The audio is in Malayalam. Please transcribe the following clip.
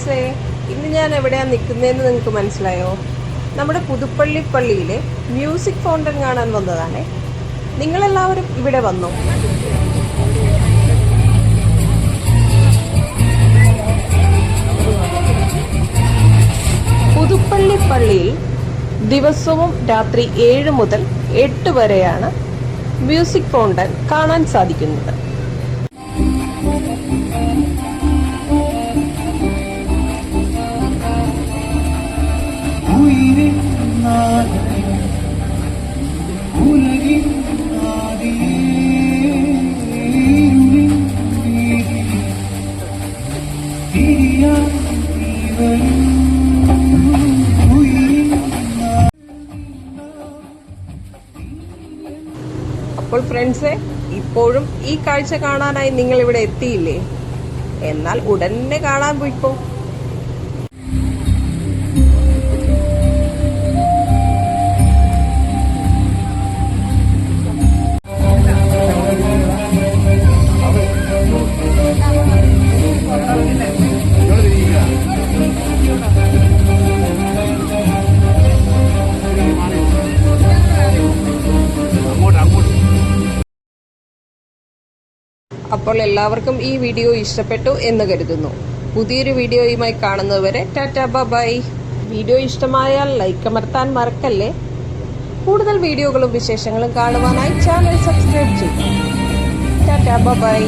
ഫ്രണ്ട്സേ, ഇന്ന് ഞാൻ എവിടെയാണ് നിൽക്കുന്നതെന്ന് നിങ്ങൾക്ക് മനസ്സിലായോ? നമ്മുടെ പുതുപ്പള്ളി പള്ളിയിലെ മ്യൂസിക് ഫൗണ്ടൻ കാണാൻ വന്നതാണേ. നിങ്ങളെല്ലാവരും ഇവിടെ വന്നോ? പുതുപ്പള്ളി പള്ളിയിൽ ദിവസവും രാത്രി 7 മുതൽ 8 വരെയാണ് മ്യൂസിക് ഫൗണ്ടൻ കാണാൻ സാധിക്കുന്നത്. അപ്പോൾ ഫ്രണ്ട്സേ, ഇപ്പോഴും ഈ കാഴ്ച കാണാനായി നിങ്ങൾ ഇവിടെ എത്തിയില്ലേ? എന്നാൽ ഉടനെ കാണാൻ പോയിപ്പോ. അപ്പോൾ എല്ലാവർക്കും ഈ വീഡിയോ ഇഷ്ടപ്പെട്ടു എന്ന് കരുതുന്നു. പുതിയൊരു വീഡിയോയുമായി കാണുന്നതുവരെ ടാറ്റാ ബൈ. വീഡിയോ ഇഷ്ടമായാൽ ലൈക്ക് അമർത്താൻ മറക്കല്ലേ. കൂടുതൽ വീഡിയോകളും വിശേഷങ്ങളും കാണുവാനായി ചാനൽ സബ്സ്ക്രൈബ് ചെയ്യുക. Tata bye.